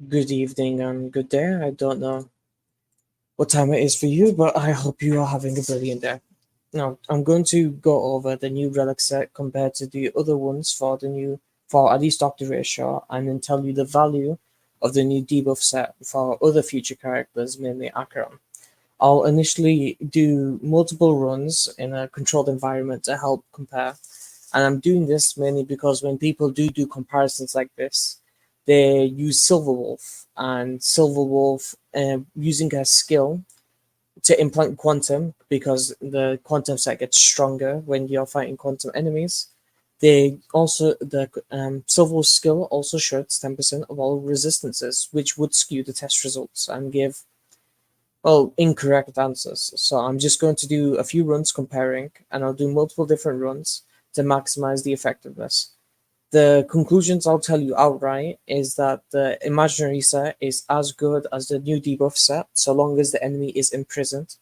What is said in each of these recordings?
Good evening and good day. I don't know what time it is for you, but I hope you are having a brilliant day. Now, I'm going to go over the new relic set compared to the other ones for at least Dr. Ratio, and then tell you the value of the new debuff set for other future characters, mainly Acheron. I'll initially do multiple runs in a controlled environment to help compare. And I'm doing this mainly because when people do comparisons like this, they use Silverwolf, and Silverwolf using her skill to implant quantum because the quantum set gets stronger when you're fighting quantum enemies. The Silverwolf skill also shreds 10% of all resistances, which would skew the test results and give incorrect answers. So I'm just going to do a few runs comparing, and I'll do multiple different runs to maximize the effectiveness. The conclusions I'll tell you outright is that the imaginary set is as good as the new debuff set, so long as the enemy is imprisoned.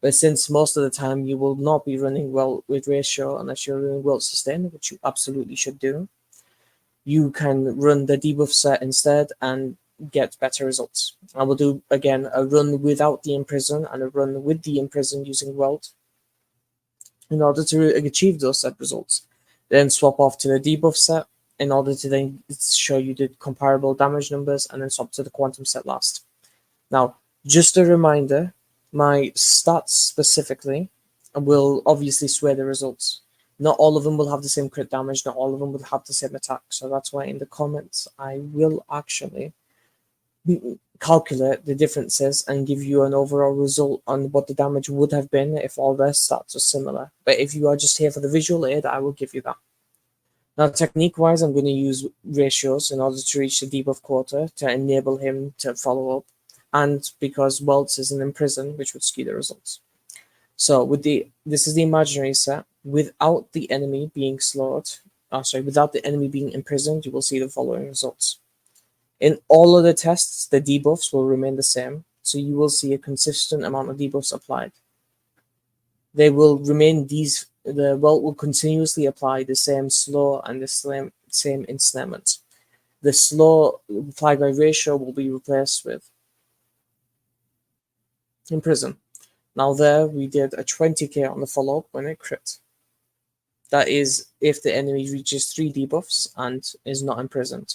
But since most of the time you will not be running well with ratio unless you're running well sustained, which you absolutely should do, you can run the debuff set instead and get better results. I will do again a run without the imprison and a run with the imprison using weld in order to achieve those set results. Then swap off to the debuff set in order to then show you the comparable damage numbers, and then swap to the quantum set last. Now, just a reminder, my stats specifically will obviously sway the results. Not all of them will have the same crit damage, not all of them will have the same attack, so that's why in the comments I will actually calculate the differences and give you an overall result on what the damage would have been if all their stats are similar. But if you are just here for the visual aid, I will give you that. Now, technique-wise, I'm going to use ratios in order to reach the debuff quota to enable him to follow up, and because Welts is an imprison, which would skew the results. So this is the imaginary set. Without the enemy being slowed, without the enemy being imprisoned, you will see the following results. In all other tests, the debuffs will remain the same, so you will see a consistent amount of debuffs applied. They will remain the Welt will continuously apply the same slow and the same ensnarement. The slow applied by ratio will be replaced with imprison. Now there we did a 20k on the follow-up when it crit. That is if the enemy reaches 3 debuffs and is not imprisoned.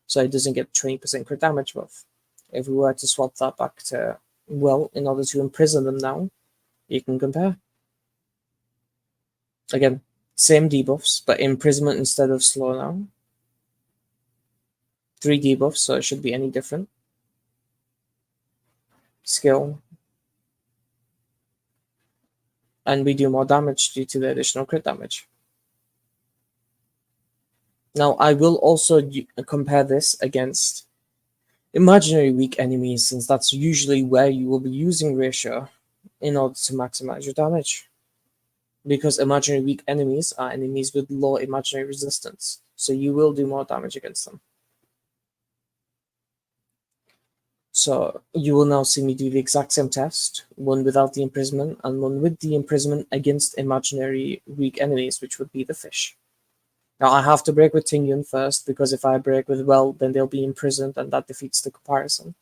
So it doesn't get 20% crit damage buff. If we were to swap that back to in order to imprison them now, you can compare. Again, same debuffs, but imprisonment instead of slow now. 3 debuffs, so it should be any different. Skill. And we do more damage due to the additional crit damage. Now, I will also compare this against imaginary weak enemies, since that's usually where you will be using ratio in order to maximize your damage. Because imaginary weak enemies are enemies with low imaginary resistance, so you will do more damage against them. So you will now see me do the exact same test, one without the imprisonment and one with the imprisonment against imaginary weak enemies, which would be the fish. Now I have to break with Tingyun first, because if I break with then they'll be imprisoned and that defeats the comparison.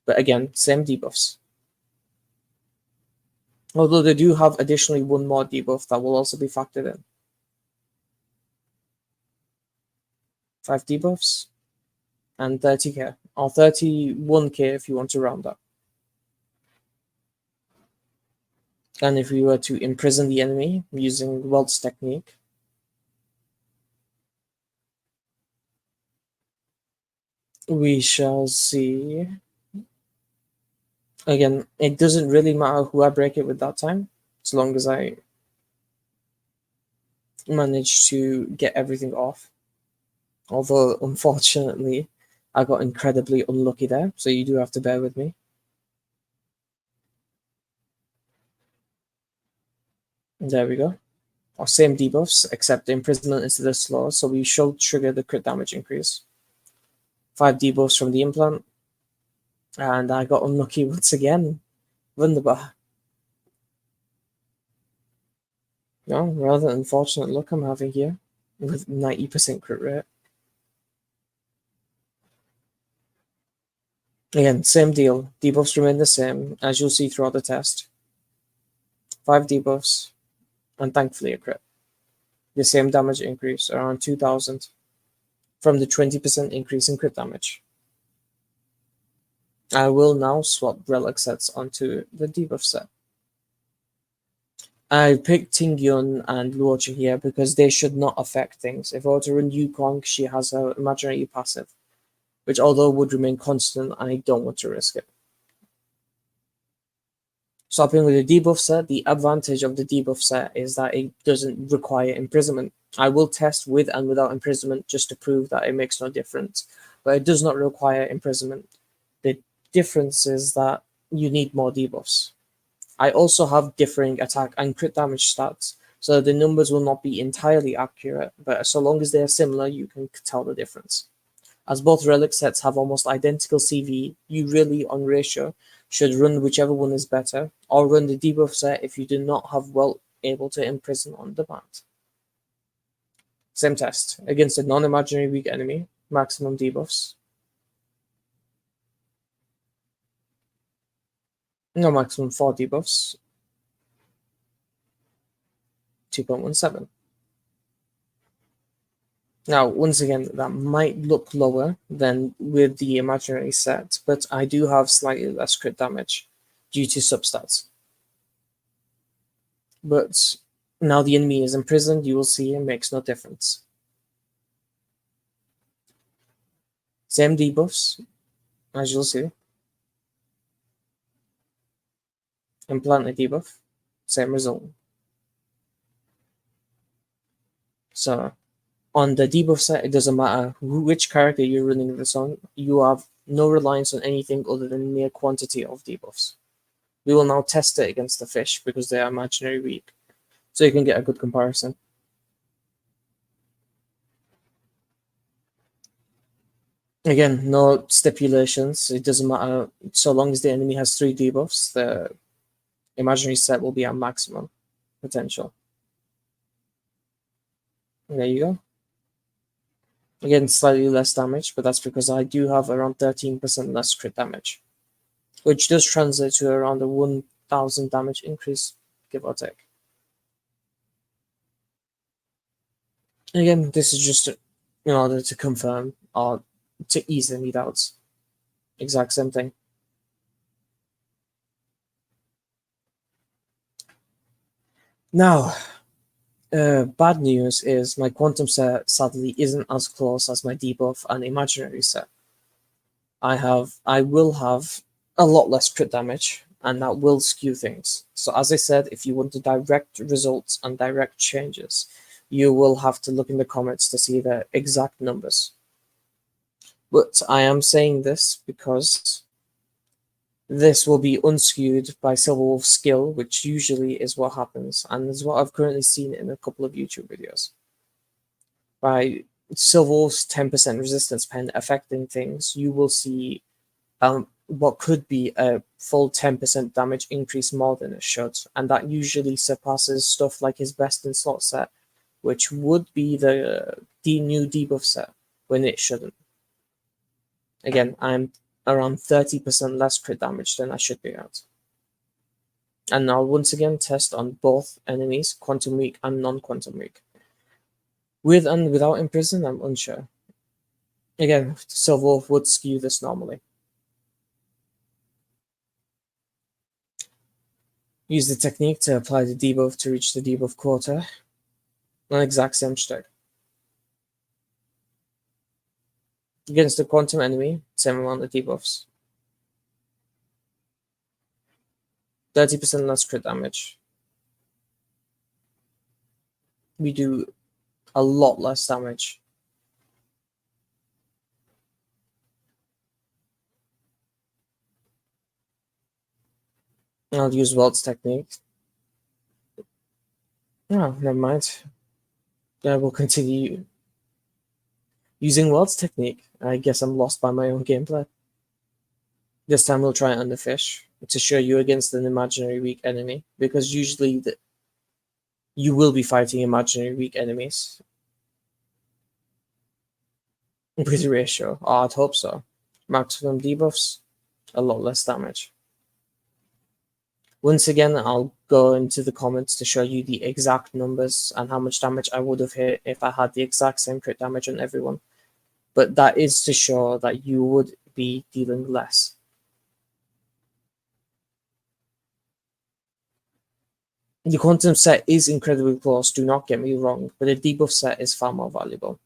But again, same debuffs. Although they do have additionally one more debuff that will also be factored in. 5 debuffs and 30k, or 31k if you want to round up. And if we were to imprison the enemy using Welt's technique, we shall see. Again, it doesn't really matter who I break it with that time, as long as I manage to get everything off. Although, unfortunately, I got incredibly unlucky there, so you do have to bear with me. And there we go. Our same debuffs, except the imprisonment instead of slow, so we should trigger the crit damage increase. 5 debuffs from the implant. And I got unlucky once again. Wunderbar. No, rather unfortunate luck I'm having here, with 90% crit rate. Again, same deal. Debuffs remain the same, as you'll see throughout the test. 5 debuffs, and thankfully a crit. The same damage increase, around 2000, from the 20% increase in crit damage. I will now swap relic sets onto the debuff set. I picked Tingyun and Luocha here because they should not affect things. If I were to run Yukong, she has her imaginary passive, which although would remain constant, I don't want to risk it. Swapping with the debuff set, the advantage of the debuff set is that it doesn't require imprisonment. I will test with and without imprisonment just to prove that it makes no difference, but it does not require imprisonment. The difference is that you need more debuffs. I also have differing attack and crit damage stats, so the numbers will not be entirely accurate, but so long as they are similar, you can tell the difference. As both relic sets have almost identical CV, you really, on ratio, should run whichever one is better, or run the debuff set if you do not have well able to imprison on demand. Same test. Against a non-imaginary weak enemy, maximum debuffs. No, maximum 4 debuffs. 2.17. Now, once again, that might look lower than with the imaginary set, but I do have slightly less crit damage due to substats. But now the enemy is imprisoned, you will see it makes no difference. Same debuffs, as you'll see. Implant a debuff, same result. So on the debuff set, it doesn't matter which character you're running this on, you have no reliance on anything other than mere quantity of debuffs. We will now test it against the fish because they are imaginary weak, so you can get a good comparison. Again, no stipulations, it doesn't matter, so long as the enemy has 3 debuffs, the imaginary set will be at maximum potential. And there you go. Again, slightly less damage, but that's because I do have around 13% less crit damage, which does translate to around a 1000 damage increase, give or take. Again, this is just in order to confirm or to ease any doubts. Exact same thing. Now, bad news is my quantum set sadly isn't as close as my debuff and imaginary set. I will have a lot less crit damage, and that will skew things. So as I said, if you want the direct results and direct changes, you will have to look in the comments to see the exact numbers. But I am saying this because this will be unskewed by Silverwolf's skill, which usually is what happens, and is what I've currently seen in a couple of YouTube videos. By Silverwolf's 10% resistance pen affecting things, you will see what could be a full 10% damage increase more than it should, and that usually surpasses stuff like his best in slot set, which would be the new debuff set, when it shouldn't. Again, I'm around 30% less crit damage than I should be at. And now once again test on both enemies, quantum weak and non-quantum weak. With and without imprison, I'm unsure. Again, Silverwolf would skew this normally. Use the technique to apply the debuff to reach the debuff quota. An exact same shtick. Against the quantum enemy, same amount of debuffs. 30% less crit damage. We do a lot less damage. I'll use Walt's technique. Oh, never mind. I will continue using Walt's technique. I guess I'm lost by my own gameplay. This time we'll try it on the fish to show you against an imaginary weak enemy, because usually you will be fighting imaginary weak enemies with ratio. Oh, I'd hope so. Maximum debuffs, a lot less damage. Once again, I'll go into the comments to show you the exact numbers and how much damage I would have hit if I had the exact same crit damage on everyone. But that is to show that you would be dealing less. The quantum set is incredibly close, do not get me wrong, but the debuff set is far more valuable.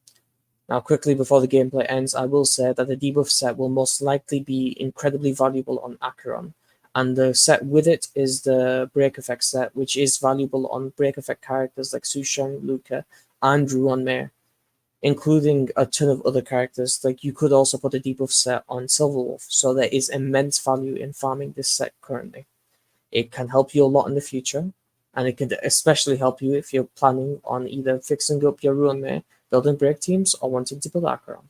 Now, quickly before the gameplay ends, I will say that the debuff set will most likely be incredibly valuable on Acheron, and the set with it is the break effect set, which is valuable on break effect characters like Sushang, Luca, and Ruan, including a ton of other characters. Like, you could also put a debuff set on Silverwolf, so there is immense value in farming this set currently. It can help you a lot in the future, and it can especially help you if you're planning on either fixing up your Ruan, building break teams, or wanting to build Acheron.